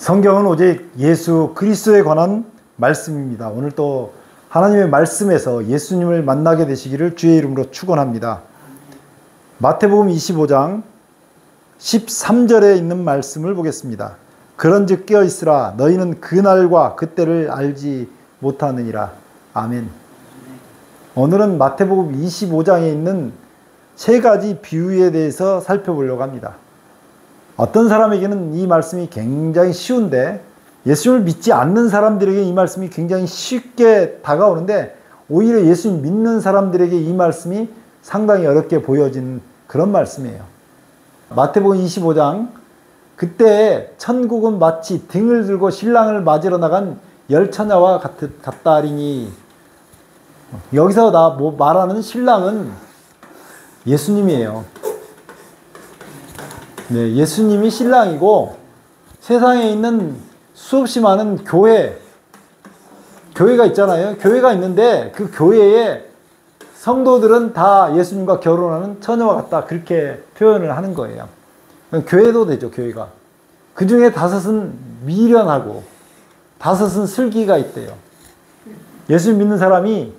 성경은 오직 예수 그리스도에 관한 말씀입니다. 오늘 또 하나님의 말씀에서 예수님을 만나게 되시기를 주의 이름으로 축원합니다. 마태복음 25장 13절에 있는 말씀을 보겠습니다. 그런즉 깨어있으라 너희는 그날과 그때를 알지 못하느니라. 아멘. 오늘은 마태복음 25장에 있는 세 가지 비유에 대해서 살펴보려고 합니다. 어떤 사람에게는 이 말씀이 굉장히 쉬운데 예수님을 믿지 않는 사람들에게 이 말씀이 굉장히 쉽게 다가오는데 오히려 예수님 믿는 사람들에게 이 말씀이 상당히 어렵게 보여지는 그런 말씀이에요. 마태복음 25장 그때 천국은 마치 등을 들고 신랑을 맞으러 나간 열처녀와 같다리니. 여기서 말하는 신랑은 예수님이에요. 네, 예수님이 신랑이고 세상에 있는 수없이 많은 교회가 있잖아요. 교회가 있는데 그 교회에 성도들은 다 예수님과 결혼하는 처녀와 같다. 그렇게 표현을 하는 거예요. 교회도 되죠, 교회가. 그 중에 5은 미련하고 5은 슬기가 있대요. 예수님 믿는 사람이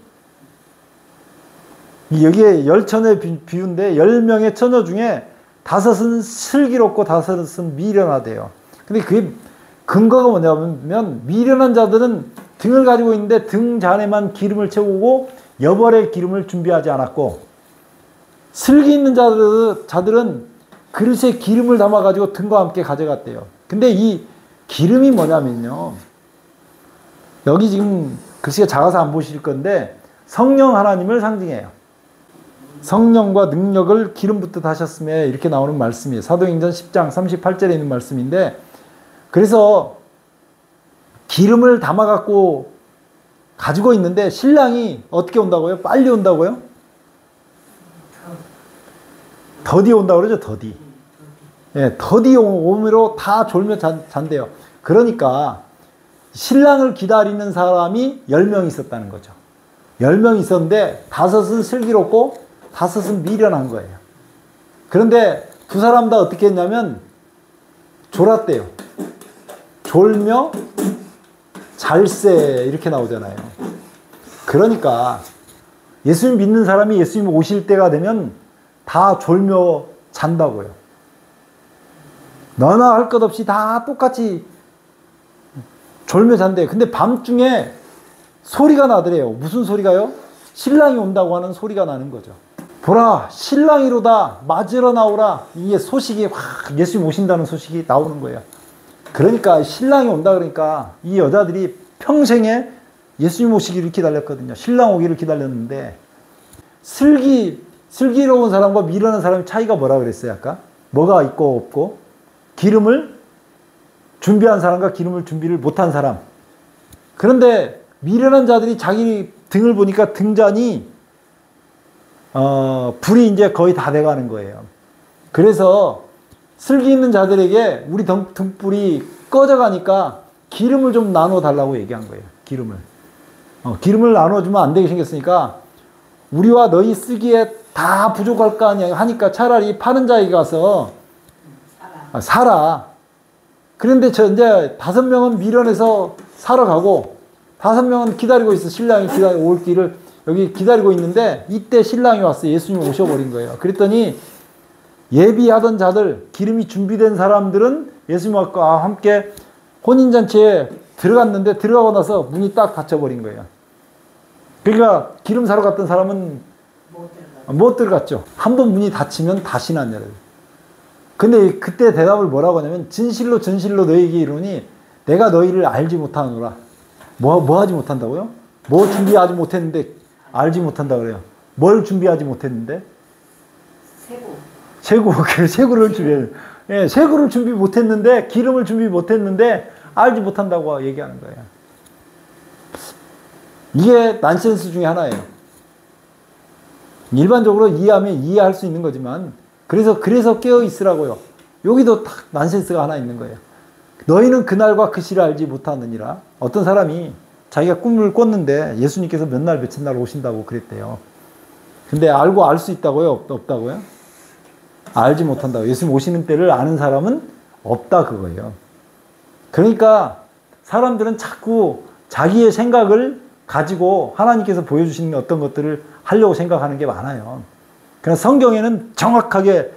여기에 10처녀의 비유인데 10명의 처녀 중에 5은 슬기롭고 5은 미련하대요. 근데 그게 근거가 뭐냐면 미련한 자들은 등을 가지고 있는데 등잔에만 기름을 채우고 여벌의 기름을 준비하지 않았고, 슬기 있는 자들은 그릇에 기름을 담아가지고 등과 함께 가져갔대요. 근데 이 기름이 뭐냐면요, 여기 지금 글씨가 작아서 안 보실 건데 성령 하나님을 상징해요. 성령과 능력을 기름 붓듯 하셨음에 이렇게 나오는 말씀이에요. 사도행전 10장 38절에 있는 말씀인데, 그래서 기름을 담아갖고 가지고 있는데 신랑이 어떻게 온다고요? 빨리 온다고요? 더디 온다고 그러죠, 더디. 예, 더디 오므로 다 졸며 잔대요. 그러니까 신랑을 기다리는 사람이 10명 있었다는 거죠. 10명 있었는데 5은 슬기롭고 5은 미련한 거예요. 그런데 두 사람 다 어떻게 했냐면 졸았대요. 졸며 잘세 이렇게 나오잖아요. 그러니까 예수님 믿는 사람이 예수님 오실 때가 되면 다 졸며 잔다고요. 너나 할 것 없이 다 똑같이 졸며 잔대요. 근데 밤중에 소리가 나더래요. 무슨 소리가요? 신랑이 온다고 하는 소리가 나는 거죠. 보라, 신랑이로다, 맞으러 나오라. 이게 소식이 확, 예수님 오신다는 소식이 나오는 거예요. 그러니까 신랑이 온다 그러니까 이 여자들이 평생에 예수님 오시기를 기다렸거든요. 신랑 오기를 기다렸는데, 슬기로운 사람과 미련한 사람의 차이가 뭐라 그랬어요, 아까? 뭐가 있고 없고? 기름을 준비한 사람과 기름을 준비를 못한 사람. 그런데 미련한 자들이 자기 등을 보니까 등잔이 불이 이제 거의 다 돼가는 거예요. 그래서 슬기 있는 자들에게 우리 등불이 꺼져가니까 기름을 좀 나눠 달라고 얘기한 거예요. 기름을 나눠주면 안 되게 생겼으니까 우리와 너희 쓰기에 다 부족할 거 아니야 하니까 차라리 파는 자에게 가서 사라. 그런데 이제 5명은 미련해서 사러 가고 5명은 기다리고 있어. 신랑이 올 길을 여기 기다리고 있는데 이때 신랑이 왔어요. 예수님 오셔버린 거예요. 그랬더니 예비하던 자들, 기름이 준비된 사람들은 예수님과 함께 혼인잔치에 들어갔는데 들어가고 나서 문이 딱 닫혀버린 거예요. 그러니까 기름 사러 갔던 사람은 못 들어갔죠. 한번 문이 닫히면 다시는 안 열어요. 근데 그때 대답을 뭐라고 하냐면 진실로 진실로 너희에게 이르노니 내가 너희를 알지 못하노라. 뭐 하지 못한다고요? 뭐 준비하지 못했는데 알지 못한다 그래요. 뭘 준비하지 못했는데? 세구를 준비해요. 예, 세구를 준비 못했는데, 기름을 준비 못했는데, 알지 못한다고 얘기하는 거예요. 이게 난센스 중에 하나예요. 일반적으로 이해하면 이해할 수 있는 거지만, 그래서 깨어 있으라고요. 여기도 딱 난센스가 하나 있는 거예요. 너희는 그날과 그 시를 알지 못하느니라. 어떤 사람이 자기가 꿈을 꿨는데 예수님께서 몇 날 며칠 날 오신다고 그랬대요. 근데 알고 알 수 있다고요? 없다고요? 알지 못한다고. 예수님 오시는 때를 아는 사람은 없다 그거예요. 그러니까 사람들은 자꾸 자기의 생각을 가지고 하나님께서 보여주시는 어떤 것들을 하려고 생각하는 게 많아요. 그러나 성경에는 정확하게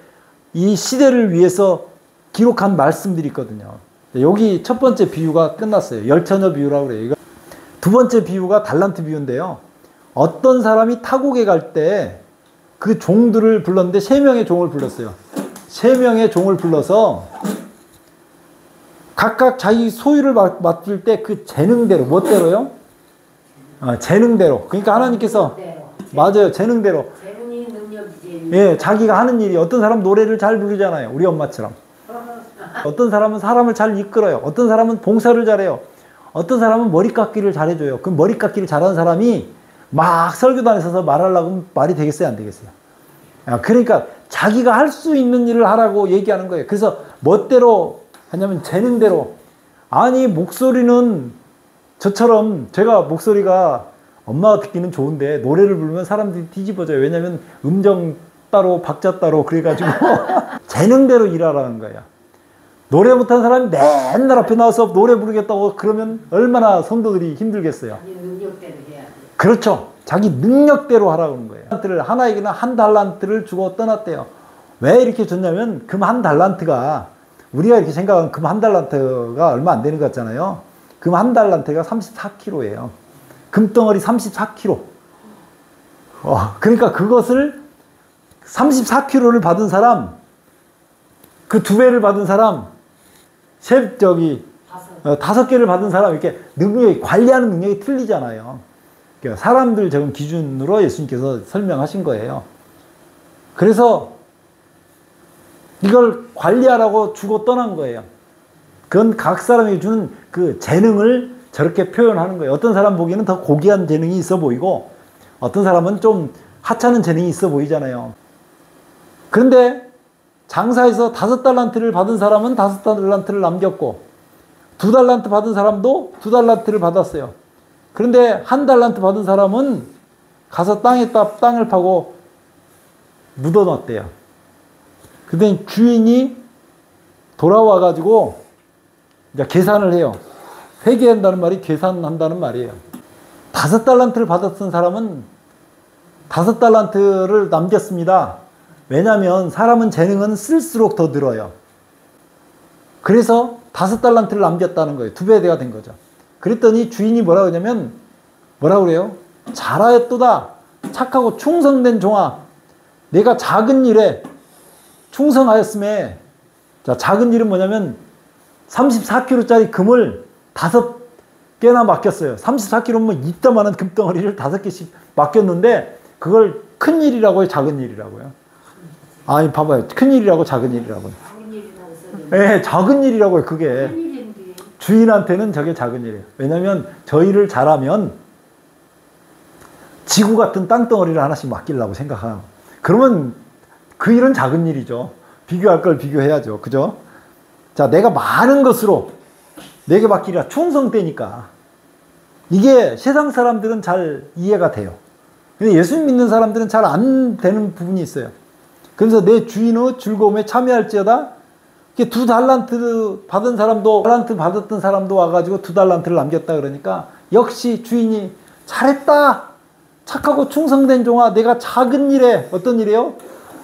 이 시대를 위해서 기록한 말씀들이 있거든요. 여기 첫 번째 비유가 끝났어요. 열처녀 비유라고 그래요. 두 번째 비유가 달란트 비유인데요. 어떤 사람이 타국에 갈 때 그 종들을 불렀는데 세 명의 종을 불렀어요. 세 명의 종을 불러서 각각 자기 소유를 맡을 때 그 재능대로, 뭐대로요? 재능대로. 그러니까 하나님께서 맞아요. 재능대로. 재능이 능력이지. 예, 자기가 하는 일이 어떤 사람 노래를 잘 부르잖아요. 우리 엄마처럼. 어떤 사람은 사람을 잘 이끌어요. 어떤 사람은 봉사를 잘해요. 어떤 사람은 머리 깎기를 잘해줘요. 그 머리 깎기를 잘하는 사람이 막 설교단에 서서 말하려고 하면 말이 되겠어요? 안 되겠어요? 그러니까 자기가 할 수 있는 일을 하라고 얘기하는 거예요. 그래서 멋대로 하냐면 재능대로. 아니 목소리는 저처럼 제가 목소리가 엄마가 듣기는 좋은데 노래를 부르면 사람들이 뒤집어져요. 왜냐면 음정 따로 박자 따로 그래가지고 재능대로 일하라는 거예요. 노래 못하는 사람이 맨날 앞에 나와서 노래 부르겠다고 그러면 얼마나 성도들이 힘들겠어요. 능력대로 해야 돼. 그렇죠. 자기 능력대로 하라고 하는 거예요. 하나에게는 한 달란트를 주고 떠났대요. 왜 이렇게 줬냐면 금 한 달란트가 우리가 이렇게 생각하는 금 한 달란트가 얼마 안 되는 것 같잖아요. 금 한 달란트가 34kg예요. 금덩어리 34kg. 그러니까 그것을 34kg를 받은 사람, 그 두 배를 받은 사람, 다섯 개를 받은 사람, 이렇게 능력이, 관리하는 능력이 틀리잖아요. 그러니까 사람들 적은 기준으로 예수님께서 설명하신 거예요. 그래서 이걸 관리하라고 주고 떠난 거예요. 그건 각 사람에게 주는 그 재능을 저렇게 표현하는 거예요. 어떤 사람 보기에는 더 고귀한 재능이 있어 보이고 어떤 사람은 좀 하찮은 재능이 있어 보이잖아요. 그런데 장사에서 5달란트를 받은 사람은 5달란트를 남겼고 2달란트 받은 사람도 2달란트를 받았어요. 그런데 1달란트 받은 사람은 가서 땅을 파고 묻어놨대요. 근데 주인이 돌아와가지고 이제 계산을 해요. 회계한다는 말이 계산한다는 말이에요. 5달란트를 받았던 사람은 5달란트를 남겼습니다. 왜냐하면 사람은 재능은 쓸수록 더 늘어요. 그래서 5달란트를 남겼다는 거예요. 2배가 된 거죠. 그랬더니 주인이 뭐라고 하냐면 뭐라고 그래요? 잘하였도다. 착하고 충성된 종아. 내가 작은 일에 충성하였음에. 자, 작은 일은 뭐냐면 34kg짜리 금을 5개나 맡겼어요. 34kg면 뭐 이따만한 금덩어리를 5개씩 맡겼는데 그걸 큰 일이라고 해요? 작은 일이라고요? 아니 봐봐요. 큰 일이라고 작은 일이라고요. 작은 일이라고 써요. 네, 작은 일이라고요. 그게. 주인한테는 저게 작은 일이에요. 왜냐하면 저희를 잘하면 지구 같은 땅덩어리를 하나씩 맡기려고 생각하요. 그러면 그 일은 작은 일이죠. 비교할 걸 비교해야죠. 그죠? 자, 내가 많은 것으로 내게 맡기라. 충성되니까. 이게 세상 사람들은 잘 이해가 돼요. 근데 예수님 믿는 사람들은 잘 안 되는 부분이 있어요. 그래서 내 주인의 즐거움에 참여할지어다. 2달란트 받은 사람도, 달란트 받았던 사람도 와가지고 2달란트를 남겼다 그러니까 역시 주인이 잘했다. 착하고 충성된 종아. 내가 작은 일에, 어떤 일이에요?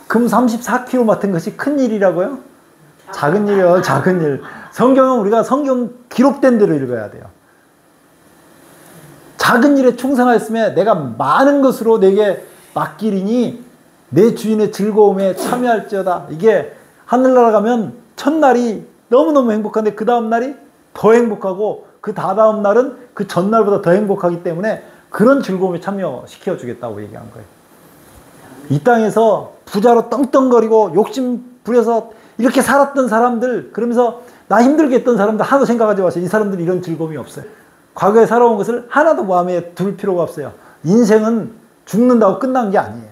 금 34kg 맡은 것이 큰 일이라고요? 작은 일이요. 작은 일. 성경은 우리가 성경 기록된 대로 읽어야 돼요. 작은 일에 충성하였으면 내가 많은 것으로 내게 맡기리니 내 주인의 즐거움에 참여할지어다. 이게 하늘나라 가면 첫날이 너무너무 행복한데 그 다음 날이 더 행복하고 그 다다음 날은 그 전날보다 더 행복하기 때문에 그런 즐거움에 참여시켜 주겠다고 얘기한 거예요. 이 땅에서 부자로 떵떵거리고 욕심 부려서 이렇게 살았던 사람들, 그러면서 나 힘들게 했던 사람들 하나도 생각하지 마세요. 이 사람들이 이런 즐거움이 없어요. 과거에 살아온 것을 하나도 마음에 둘 필요가 없어요. 인생은 죽는다고 끝난 게 아니에요.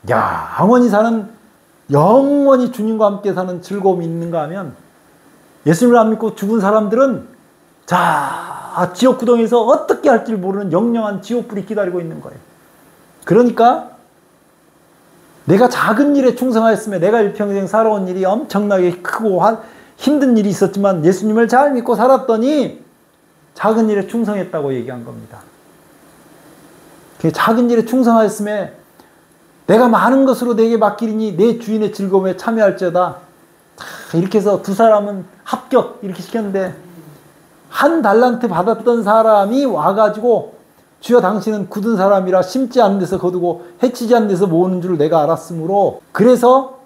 영원히 사는, 영원히 주님과 함께 사는 즐거움이 있는가 하면 예수님을 안 믿고 죽은 사람들은 자, 지옥 구덩이에서 어떻게 할지 모르는 영영한 지옥불이 기다리고 있는 거예요. 그러니까 내가 작은 일에 충성하였으면 내가 일평생 살아온 일이 엄청나게 크고 힘든 일이 있었지만 예수님을 잘 믿고 살았더니 작은 일에 충성했다고 얘기한 겁니다. 작은 일에 충성하였음에 내가 많은 것으로 내게 맡기리니 내 주인의 즐거움에 참여할지어다. 이렇게 해서 두 사람은 합격 이렇게 시켰는데 한 달란트 받았던 사람이 와가지고 주여 당신은 굳은 사람이라 심지 않은 데서 거두고 해치지 않은 데서 모으는 줄 내가 알았으므로 그래서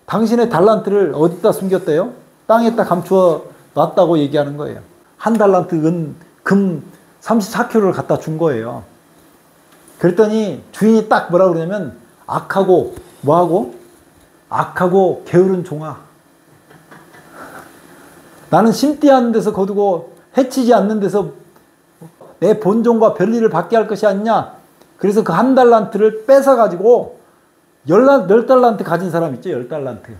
당신의 달란트를 어디다 숨겼대요? 땅에다 감추어 놨다고 얘기하는 거예요. 한 달란트 금 34kg를 갖다 준 거예요. 그랬더니 주인이 딱 뭐라 그러냐면 악하고 뭐하고? 악하고 게으른 종아. 나는 심지 않는 데서 거두고 해치지 않는 데서 내 본종과 별일을 받게 할 것이 아니냐. 그래서 그 한 달란트를 뺏어가지고 10달란트 가진 사람 있죠. 10달란트.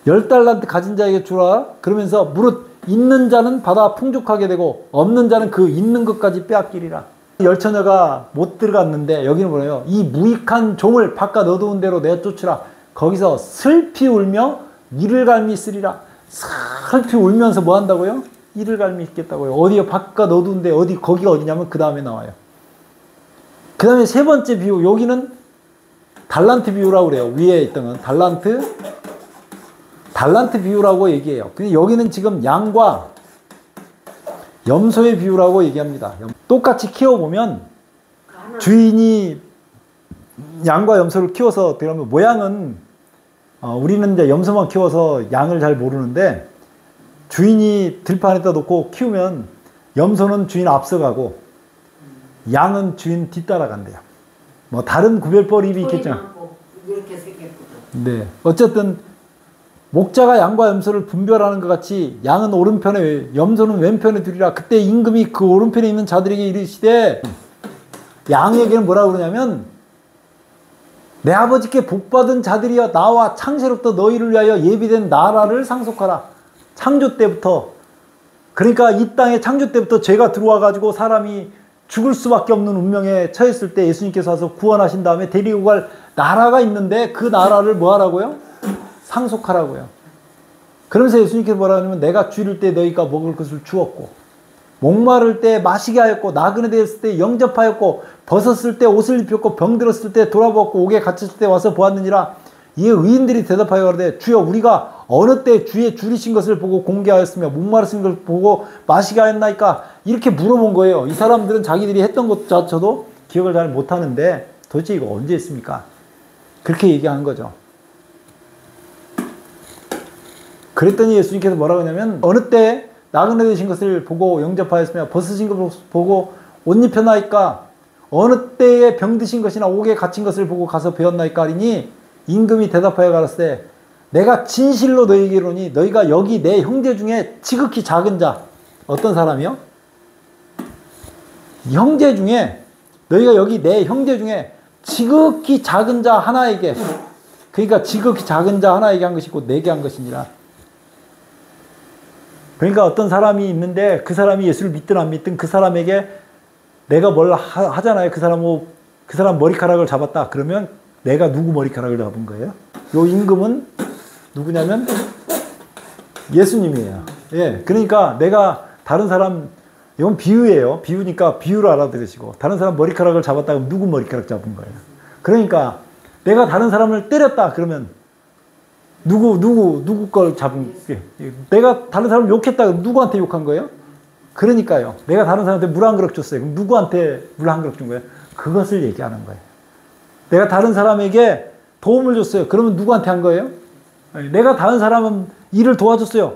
10달란트 가진 자에게 주라. 그러면서 무릇 있는 자는 받아 풍족하게 되고 없는 자는 그 있는 것까지 빼앗기리라. 열처녀가 못 들어갔는데 여기는 뭐예요? 이 무익한 종을 바깥 어두운 데로 내쫓으라. 거기서 슬피 울며 이를 갈미 쓰리라. 슬피 울면서 뭐 한다고요? 이를 갈미 있겠다고요. 어디요? 바깥 어두운데 거기가 어디냐면 그 다음에 나와요. 그 다음에 세 번째 비유. 여기는 달란트 비유라고 그래요. 위에 있던 건 달란트 비유라고 얘기해요. 근데 여기는 지금 양과 염소의 비유라고 얘기합니다. 똑같이 키워보면 주인이 양과 염소를 키워서 그러면 모양은 우리는 이제 염소만 키워서 양을 잘 모르는데 주인이 들판에다 놓고 키우면 염소는 주인 앞서가고 양은 주인 뒤따라간대요. 뭐 다른 구별법이 있겠죠. 네, 어쨌든 목자가 양과 염소를 분별하는 것 같이 양은 오른편에 염소는 왼편에 두리라. 그때 임금이 그 오른편에 있는 자들에게 이르시되 양에게는 뭐라고 그러냐면 내 아버지께 복받은 자들이여 나와 창세로부터 너희를 위하여 예비된 나라를 상속하라. 창조 때부터 그러니까 이 땅에 창조 때부터 죄가 들어와 가지고 사람이 죽을 수밖에 없는 운명에 처했을 때 예수님께서 와서 구원하신 다음에 데리고 갈 나라가 있는데 그 나라를 뭐 하라고요? 상속하라고요. 그러면서 예수님께서 뭐라 하냐면 내가 줄일 때 너희가 먹을 것을 주었고 목마를 때 마시게 하였고 나그네 되었을 때 영접하였고 벗었을 때 옷을 입혔고 병들었을 때 돌아보았고 옥에 갇혔을 때 와서 보았느니라. 이에 의인들이 대답하여 가로되 주여 우리가 어느 때 주의 줄이신 것을 보고 공개하였으며 목마르신 것을 보고 마시게 하였나이까. 이렇게 물어본 거예요. 이 사람들은 자기들이 했던 것조차도 기억을 잘 못하는데 도대체 이거 언제 했습니까? 그렇게 얘기하는 거죠. 그랬더니 예수님께서 뭐라고 하냐면 어느 때 나그네 되신 것을 보고 영접하였으며 벗으신 것을 보고 옷 입혔나이까. 어느 때에 병드신 것이나 옥에 갇힌 것을 보고 가서 배웠나이까 하리니 임금이 대답하여 가라사대 내가 진실로 너희에게 이르노니 너희가 여기 내 형제 중에 지극히 작은 자 어떤 사람이요? 형제 중에 너희가 여기 내 형제 중에 지극히 작은 자 하나에게 그러니까 지극히 작은 자 하나에게 한 것이고 내게 한 것이니라. 그러니까 어떤 사람이 있는데 그 사람이 예수를 믿든 안 믿든 그 사람에게 내가 뭘 하잖아요. 그 사람 머리카락을 잡았다. 그러면 내가 누구 머리카락을 잡은 거예요? 요 임금은 누구냐면 예수님이에요. 예, 그러니까 내가 다른 사람 이건 비유예요. 비유니까 비유를 알아들으시고 다른 사람 머리카락을 잡았다 그러면 누구 머리카락 잡은 거예요? 그러니까 내가 다른 사람을 때렸다 그러면 누구 걸 잡은 게 내가 다른 사람을 욕했다 그러면 누구한테 욕한 거예요? 그러니까요. 내가 다른 사람한테 물 한 그릇 줬어요. 그럼 누구한테 물 한 그릇 준 거예요? 그것을 얘기하는 거예요. 내가 다른 사람에게 도움을 줬어요. 그러면 누구한테 한 거예요? 내가 다른 사람 일을 도와줬어요.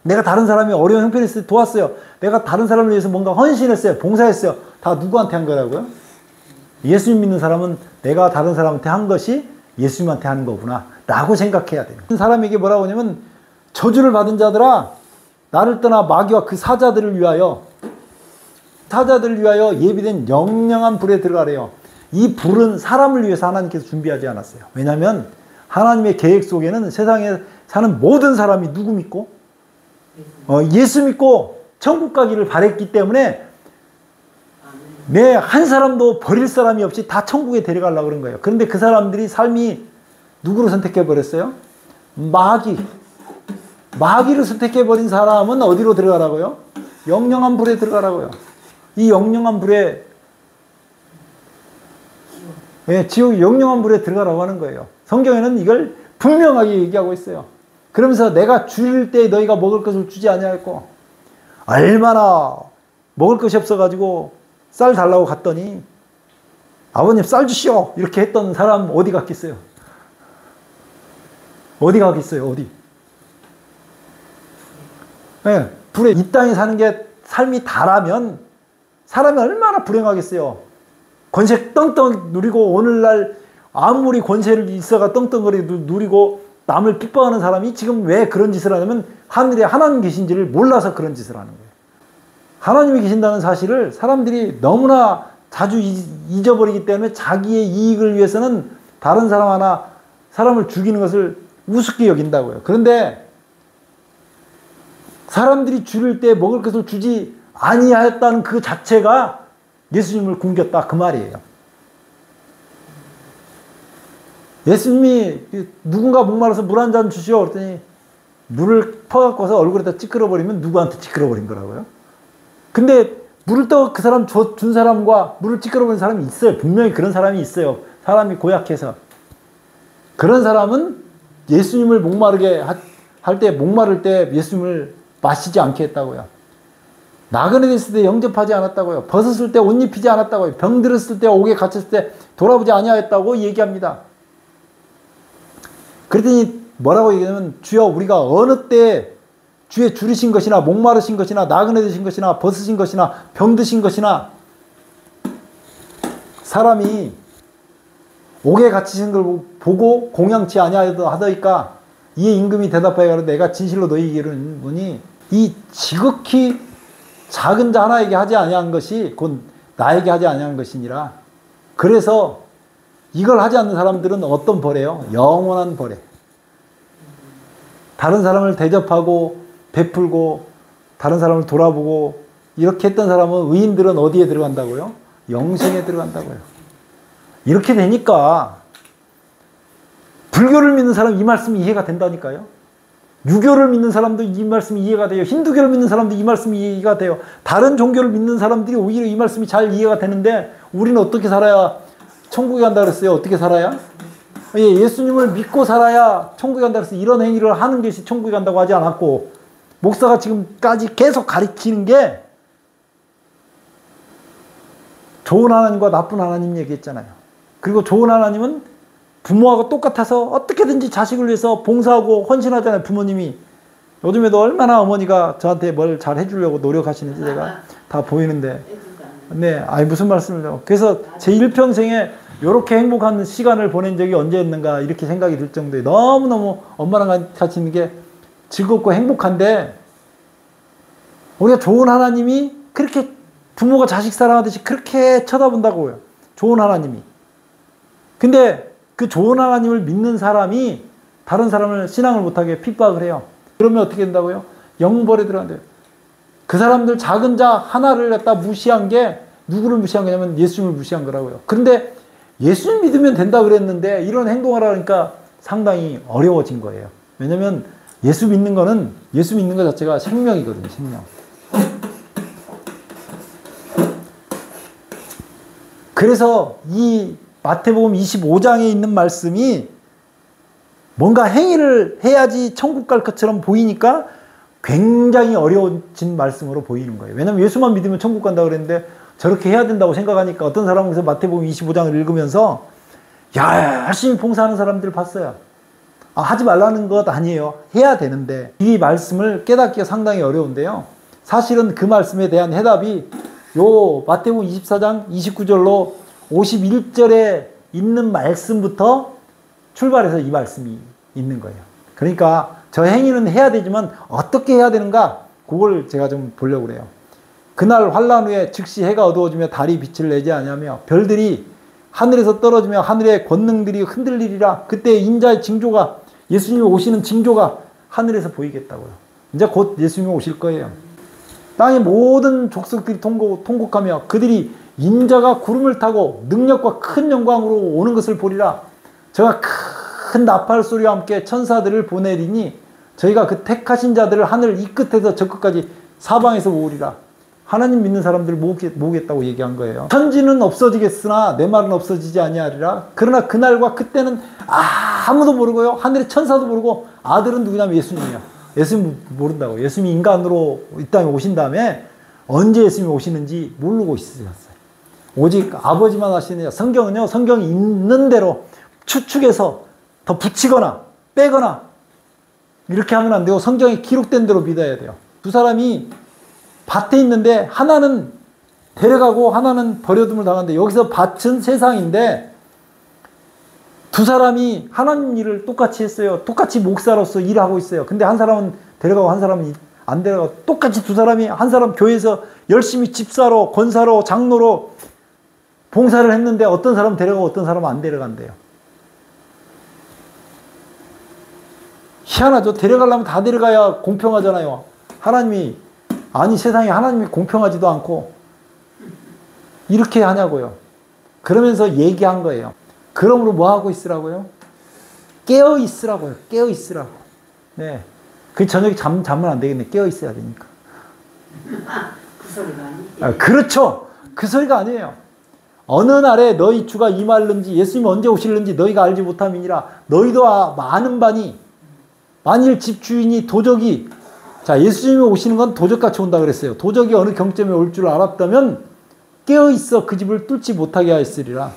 내가 다른 사람이 어려운 형편에 있을 때 도왔어요. 내가 다른 사람을 위해서 뭔가 헌신했어요. 봉사했어요. 다 누구한테 한 거라고요? 예수님 믿는 사람은 내가 다른 사람한테 한 것이 예수님한테 하는 거구나 라고 생각해야 돼요. 사람에게 뭐라고 하냐면 저주를 받은 자들아 나를 떠나 마귀와 그 사자들을 위하여 예비된 영영한 불에 들어가래요. 이 불은 사람을 위해서 하나님께서 준비하지 않았어요. 왜냐하면 하나님의 계획 속에는 세상에 사는 모든 사람이 누구 믿고 예수 믿고 천국 가기를 바랬기 때문에 내 한 사람도 버릴 사람이 없이 다 천국에 데려가려고 그런 거예요. 그런데 그 사람들이 삶이 누구를 선택해 버렸어요? 마귀 마귀를 수택해버린 사람은 어디로 들어가라고요? 영영한 불에 들어가라고요. 이 영영한 불에, 예, 지옥 영영한 불에 들어가라고 하는 거예요. 성경에는 이걸 분명하게 얘기하고 있어요. 그러면서 내가 줄일 때 너희가 먹을 것을 주지 아니하였고, 얼마나 먹을 것이 없어가지고 쌀 달라고 갔더니 아버님 쌀 주시오 이렇게 했던 사람 어디 갔겠어요? 어디 가겠어요? 어디? 네, 불에 이 땅에 사는 게 삶이 다라면 사람이 얼마나 불행하겠어요. 권세 떵떵 누리고 오늘날 아무리 권세를 있어가 떵떵거리도 누리고 남을 핍박하는 사람이 지금 왜 그런 짓을 하냐면 하늘에 하나님 계신지를 몰라서 그런 짓을 하는 거예요. 하나님이 계신다는 사실을 사람들이 너무나 자주 잊어버리기 때문에 자기의 이익을 위해서는 다른 사람 하나 사람을 죽이는 것을 우습게 여긴다고요. 그런데 사람들이 줄일 때 먹을 것을 주지 아니하였다는 그 자체가 예수님을 굶겼다 그 말이에요. 예수님이 누군가 목마르서 물 한 잔 주시오 그랬더니 물을 퍼갖고서 얼굴에다 찌끄러 버리면 누구한테 찌끄러 버린 거라고요? 근데 물을 떠 그 사람 준 사람과 물을 찌끄러 버린 사람이 있어요. 분명히 그런 사람이 있어요. 사람이 고약해서. 그런 사람은 예수님을 목마르게 할 때 목마를 때 예수님을 마시지 않게 했다고요. 나그네 됐을 때 영접하지 않았다고요. 벗었을 때 옷 입히지 않았다고요. 병 들었을 때 옥에 갇혔을 때 돌아보지 아니하였다고 얘기합니다. 그랬더니 뭐라고 얘기하냐면 주여 우리가 어느 때 주의 줄이신 것이나 목마르신 것이나 나그네 되신 것이나 벗으신 것이나 병 드신 것이나 사람이 옥에 갇히신 걸 보고 공양치 아니하더이까 이에 임금이 대답하여 가로되 내가 진실로 너희에게 이르노니 이 지극히 작은 자 하나에게 하지 아니한 것이 곧 나에게 하지 아니한 것이니라. 그래서 이걸 하지 않는 사람들은 어떤 벌이에요? 영원한 벌에. 다른 사람을 대접하고 베풀고 다른 사람을 돌아보고 이렇게 했던 사람은 의인들은 어디에 들어간다고요? 영생에 들어간다고요. 이렇게 되니까 불교를 믿는 사람 이 말씀이 이해가 된다니까요. 유교를 믿는 사람도 이 말씀이 이해가 돼요. 힌두교를 믿는 사람도 이 말씀이 이해가 돼요. 다른 종교를 믿는 사람들이 오히려 이 말씀이 잘 이해가 되는데 우리는 어떻게 살아야 천국에 간다 그랬어요? 어떻게 살아야? 예, 예수님을 믿고 살아야 천국에 간다 그랬어요. 이런 행위를 하는 것이 천국에 간다고 하지 않았고 목사가 지금까지 계속 가르치는 게 좋은 하나님과 나쁜 하나님 얘기했잖아요. 그리고 좋은 하나님은 부모하고 똑같아서 어떻게든지 자식을 위해서 봉사하고 헌신하잖아요. 부모님이. 요즘에도 얼마나 어머니가 저한테 뭘 잘 해주려고 노력하시는지 제가 다 보이는데. 네, 아니 무슨 말씀을요. 그래서 제 일평생에 이렇게 행복한 시간을 보낸 적이 언제였는가 이렇게 생각이 들 정도에 너무너무 엄마랑 같이 있는 게 즐겁고 행복한데 우리가 좋은 하나님이 그렇게 부모가 자식 사랑하듯이 그렇게 쳐다본다고요. 좋은 하나님이. 근데 그 좋은 하나님을 믿는 사람이 다른 사람을 신앙을 못하게 핍박을 해요. 그러면 어떻게 된다고요? 영벌에 들어간대요. 그 사람들 작은 자 하나를 갖다 무시한 게 누구를 무시한 거냐면 예수님을 무시한 거라고요. 그런데 예수님 믿으면 된다 그랬는데 이런 행동을 하니까 상당히 어려워진 거예요. 왜냐면 예수 믿는 거는 예수 믿는 것 자체가 생명이거든요. 생명. 그래서 이 마태복음 25장에 있는 말씀이 뭔가 행위를 해야지 천국 갈 것처럼 보이니까 굉장히 어려워진 말씀으로 보이는 거예요. 왜냐하면 예수만 믿으면 천국 간다고 그랬는데 저렇게 해야 된다고 생각하니까 어떤 사람은 그래서 마태복음 25장을 읽으면서 열심히 봉사하는 사람들을 봤어요. 하지 말라는 것 아니에요. 해야 되는데 이 말씀을 깨닫기가 상당히 어려운데요. 사실은 그 말씀에 대한 해답이 요 마태복음 24장 29절로 51절에 있는 말씀부터 출발해서 이 말씀이 있는 거예요. 그러니까 저 행위는 해야 되지만 어떻게 해야 되는가? 그걸 제가 좀 보려고 그래요. 그날 환란 후에 즉시 해가 어두워지며 달이 빛을 내지 아니하며 별들이 하늘에서 떨어지며 하늘의 권능들이 흔들리리라. 그때 인자의 징조가 예수님이 오시는 징조가 하늘에서 보이겠다고요. 이제 곧 예수님이 오실 거예요. 땅의 모든 족속들이 통곡하며 그들이 인자가 구름을 타고 능력과 큰 영광으로 오는 것을 보리라. 저가 큰 나팔 소리와 함께 천사들을 보내리니 저희가 그 택하신 자들을 하늘 이 끝에서 저 끝까지 사방에서 모으리라. 하나님 믿는 사람들을 모으겠다고 얘기한 거예요. 천지는 없어지겠으나 내 말은 없어지지 아니하리라. 그러나 그날과 그때는 아무도 모르고요. 하늘의 천사도 모르고 아들은 누구냐면 예수님이야. 예수님 모른다고. 예수님이 인간으로 이 땅에 오신 다음에 언제 예수님이 오시는지 모르고 있으셨어요. 오직 아버지만 아시느냐. 성경은요. 성경이 있는 대로 추측해서 더 붙이거나 빼거나 이렇게 하면 안 되고 성경에 기록된 대로 믿어야 돼요. 두 사람이 밭에 있는데 하나는 데려가고 하나는 버려둠을 당하는데 여기서 밭은 세상인데 두 사람이 하나님 일을 똑같이 했어요. 똑같이 목사로서 일하고 있어요. 근데 한 사람은 데려가고 한 사람은 안 데려가고 똑같이 두 사람이 한 사람 교회에서 열심히 집사로 권사로 장로로 봉사를 했는데 어떤 사람은 데려가고 어떤 사람은 안 데려간대요. 희한하죠. 데려가려면 다 데려가야 공평하잖아요. 하나님이 아니 세상에 하나님이 공평하지도 않고 이렇게 하냐고요. 그러면서 얘기한 거예요. 그러므로 뭐 하고 있으라고요? 깨어 있으라고요. 깨어 있으라고. 네. 그 저녁에 자면 안 되겠네. 깨어 있어야 되니까. 그 소리가 아니지. 그렇죠. 그 소리가 아니에요. 어느 날에 너희 주가 임할는지 예수님이 언제 오실는지 너희가 알지 못함이니라. 너희도 많은 바니 만일 집주인이 도적이 자 예수님이 오시는 건 도적같이 온다 그랬어요. 도적이 어느 경점에 올 줄 알았다면 깨어있어 그 집을 뚫지 못하게 하였으리라.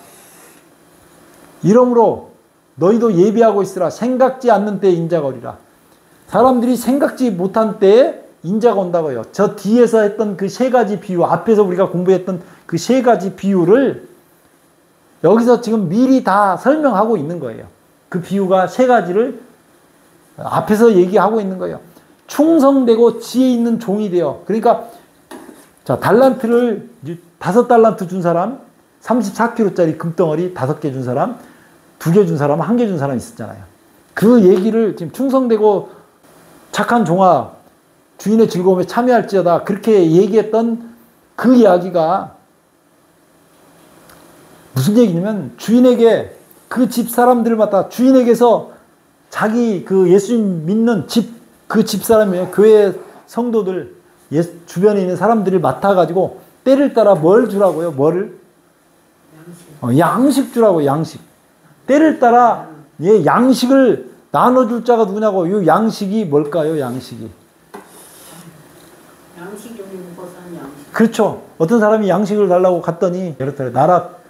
이러므로 너희도 예비하고 있으라. 생각지 않는 때에 인자가 오리라. 사람들이 생각지 못한 때에 인자가 온다고요. 저 뒤에서 했던 그 세 가지 비유, 앞에서 우리가 공부했던 그 세 가지 비유를 여기서 지금 미리 다 설명하고 있는 거예요. 그 비유가 세 가지를 앞에서 얘기하고 있는 거예요. 충성되고 지혜 있는 종이 되어. 그러니까 자 달란트를 5달란트 준 사람, 34kg짜리 금덩어리 5개 준 사람, 2개 준 사람, 1개 준 사람 있었잖아요. 그 얘기를 지금 충성되고 착한 종아 주인의 즐거움에 참여할지어다 그렇게 얘기했던 그 이야기가 무슨 얘기냐면 주인에게 그 집 사람들마다 주인에게서 자기 그 예수님 믿는 그 집사람이에요. 교회 성도들 주변에 있는 사람들을 맡아가지고 때를 따라 뭘 주라고요? 뭐를? 양식 주라고. 양식. 때를 따라 양식을 나눠줄 자가 누구냐고. 이 양식이 뭘까요? 양식이. 양식 종류 먹어서는 양식. 그렇죠. 어떤 사람이 양식을 달라고 갔더니 이렇더래. 나락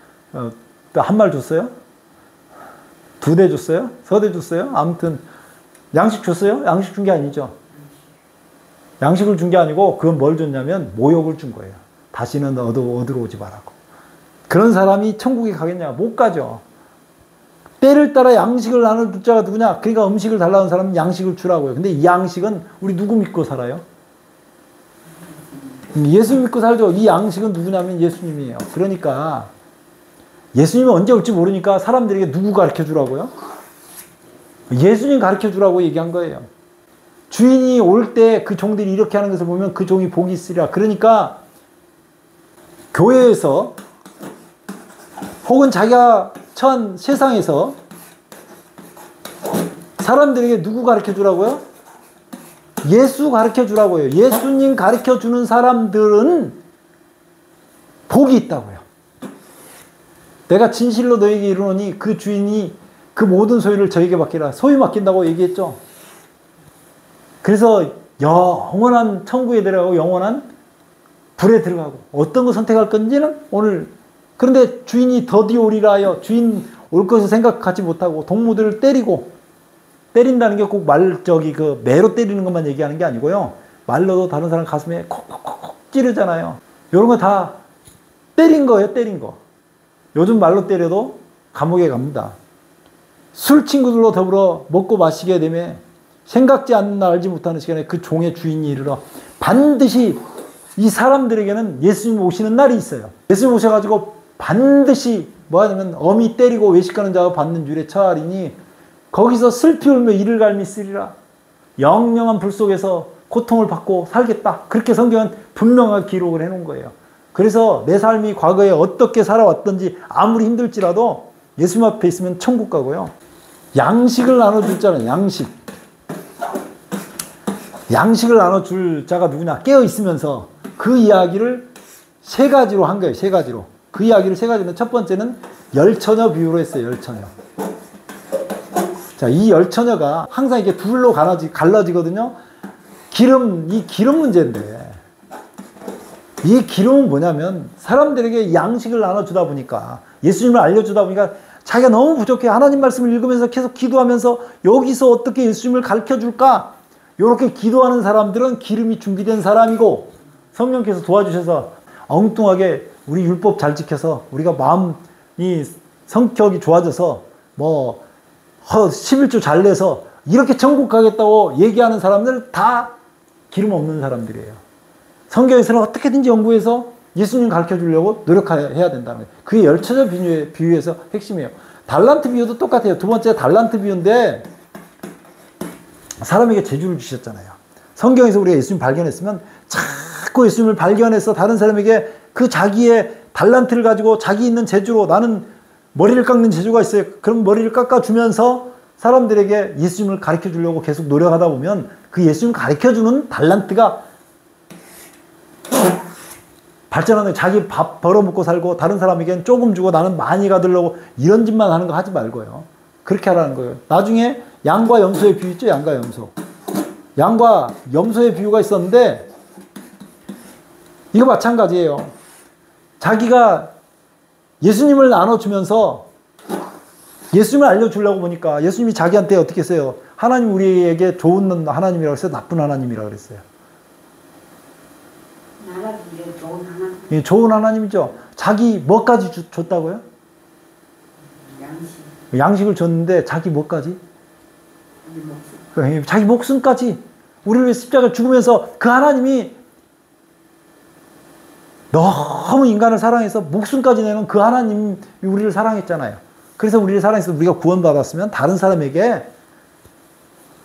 한 말 줬어요? 2대 줬어요? 3대 줬어요? 아무튼 양식 줬어요? 양식 준 게 아니죠. 양식을 준 게 아니고 그건 뭘 줬냐면 모욕을 준 거예요. 다시는 어디로 오지 말라고. 그런 사람이 천국에 가겠냐? 못 가죠. 때를 따라 양식을 나눌 자가 누구냐? 그러니까 음식을 달라는 사람은 양식을 주라고요. 근데 이 양식은 우리 누구 믿고 살아요? 예수 믿고 살죠. 이 양식은 누구냐면 예수님이에요. 그러니까 예수님이 언제 올지 모르니까 사람들에게 누구 가르쳐 주라고요? 예수님 가르쳐 주라고 얘기한 거예요. 주인이 올 때 그 종들이 이렇게 하는 것을 보면 그 종이 복이 있으리라. 그러니까 교회에서 혹은 자기가 처한 세상에서 사람들에게 누구 가르쳐 주라고요? 예수 가르쳐 주라고요. 예수님 가르쳐 주는 사람들은 복이 있다고요. 내가 진실로 너에게 이르노니 그 주인이 그 모든 소유를 저에게 맡기라. 소유 맡긴다고 얘기했죠. 그래서 영원한 천국에 들어가고 영원한 불에 들어가고 어떤 거 선택할 건지는 오늘. 그런데 주인이 더디 오리라 하여 주인 올 것을 생각하지 못하고 동무들을 때린다는 게 꼭 그 매로 때리는 것만 얘기하는 게 아니고요. 말로도 다른 사람 가슴에 콕콕콕 찌르잖아요. 이런 거 다 때린 거예요. 때린 거. 요즘 말로 때려도 감옥에 갑니다. 술 친구들로 더불어 먹고 마시게 되면 생각지 않는 날 알지 못하는 시간에 그 종의 주인이 이르러 반드시 이 사람들에게는 예수님 오시는 날이 있어요. 예수님 오셔가지고 반드시 뭐 하냐면 어미 때리고 외식하는 자가 받는 줄에 처하리니 거기서 슬피 울며 이를 갈미 쓰리라. 영영한 불 속에서 고통을 받고 살겠다. 그렇게 성경은 분명하게 기록을 해놓은 거예요. 그래서 내 삶이 과거에 어떻게 살아왔던지 아무리 힘들지라도 예수님 앞에 있으면 천국 가고요. 양식을 나눠줄 자는 양식. 양식을 나눠줄 자가 누구냐? 깨어있으면서 그 이야기를 세 가지로 한 거예요. 세 가지로. 그 이야기를 세 가지로. 첫 번째는 열처녀 비유로 했어요. 열처녀. 자, 이 열처녀가 항상 이게 둘로 갈라지거든요. 이 기름 문제인데, 이 기름은 뭐냐면 사람들에게 양식을 나눠주다 보니까, 예수님을 알려주다 보니까 자기가 너무 부족해. 하나님 말씀을 읽으면서 계속 기도하면서 여기서 어떻게 예수님을 가르쳐줄까? 이렇게 기도하는 사람들은 기름이 준비된 사람이고, 성령께서 도와주셔서 엉뚱하게 우리 율법 잘 지켜서 우리가 마음이 성격이 좋아져서 11조 잘 내서 이렇게 천국 가겠다고 얘기하는 사람들 다 기름 없는 사람들이에요. 성경에서는 어떻게든지 연구해서 예수님 가르쳐 주려고 노력해야 된다는 거예요. 그게 열처녀 비유에서 핵심이에요. 달란트 비유도 똑같아요. 두 번째 달란트 비유인데, 사람에게 재주를 주셨잖아요. 성경에서 우리가 예수님 발견했으면 자꾸 예수님을 발견해서 다른 사람에게 그 자기의 달란트를 가지고 자기 있는 재주로, 나는 머리를 깎는 재주가 있어요. 그럼 머리를 깎아주면서 사람들에게 예수님을 가르쳐 주려고 계속 노력하다 보면 그 예수님 가르쳐 주는 달란트가 발전하는 거예요. 자기 밥 벌어먹고 살고 다른 사람에게는 조금 주고 나는 많이 가들려고 이런 짓만 하는 거 하지 말고요. 그렇게 하라는 거예요. 나중에 양과 염소의 비유 있죠? 양과 염소. 양과 염소의 비유가 있었는데, 이거 마찬가지예요. 자기가 예수님을 나눠주면서 예수님을 알려주려고 보니까 예수님이 자기한테 어떻게 했어요? 하나님 우리에게 좋은 하나님이라고 했어요? 나쁜 하나님이라고 그랬어요? 좋은 하나님. 예, 좋은 하나님이죠. 자기 뭐까지 줬다고요? 양식을 줬는데 자기 뭐까지? 자기 목숨까지. 우리를 위해 십자가를 죽으면서 그 하나님이 너무 인간을 사랑해서 목숨까지 내는 그 하나님이 우리를 사랑했잖아요. 그래서 우리를 사랑해서 우리가 구원받았으면 다른 사람에게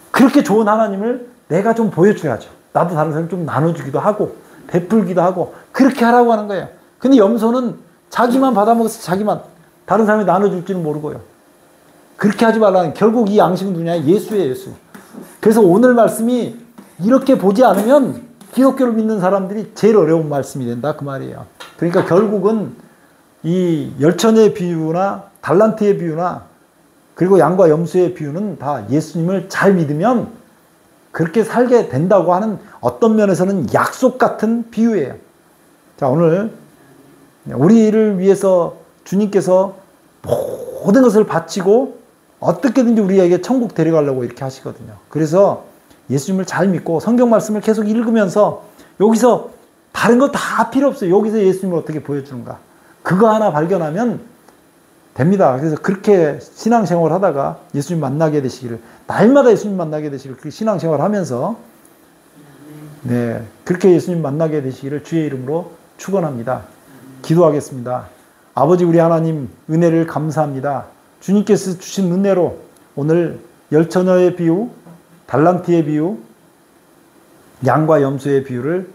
그렇게 좋은 하나님을 내가 좀 보여줘야죠. 나도 다른 사람 좀 나눠주기도 하고 베풀기도 하고 그렇게 하라고 하는 거예요. 근데 염소는 자기만 받아먹어서 자기만, 다른 사람이 나눠줄지는 모르고요. 그렇게 하지 말라는, 결국 이 양식은 누구냐? 예수예요, 예수. 그래서 오늘 말씀이 이렇게 보지 않으면 기독교를 믿는 사람들이 제일 어려운 말씀이 된다, 그 말이에요. 그러니까 결국은 이 열처녀의 비유나 달란트의 비유나 그리고 양과 염소의 비유는 다 예수님을 잘 믿으면 그렇게 살게 된다고 하는 어떤 면에서는 약속 같은 비유예요. 자, 오늘 우리를 위해서 주님께서 모든 것을 바치고 어떻게든지 우리에게 천국 데려가려고 이렇게 하시거든요. 그래서 예수님을 잘 믿고 성경 말씀을 계속 읽으면서 여기서 다른 거 다 필요 없어요. 여기서 예수님을 어떻게 보여주는가. 그거 하나 발견하면 됩니다. 그래서 그렇게 신앙생활 하다가 예수님 만나게 되시기를, 날마다 예수님 만나게 되시기를, 그렇게 신앙생활 하면서 네, 그렇게 예수님 만나게 되시기를 주의 이름으로 축원합니다. 기도하겠습니다. 아버지 우리 하나님, 은혜를 감사합니다. 주님께서 주신 은혜로 오늘 열처녀의 비유, 달란트의 비유, 양과 염소의 비유를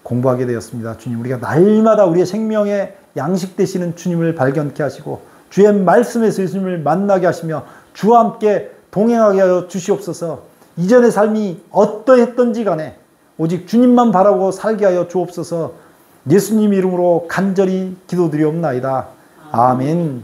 공부하게 되었습니다. 주님, 우리가 날마다 우리의 생명의 양식 되시는 주님을 발견케 하시고 주의 말씀에서 예수님을 만나게 하시며 주와 함께 동행하게 하여 주시옵소서. 이전의 삶이 어떠했던지 간에 오직 주님만 바라고 살게 하여 주옵소서. 예수님 이름으로 간절히 기도드리옵나이다. 아멘.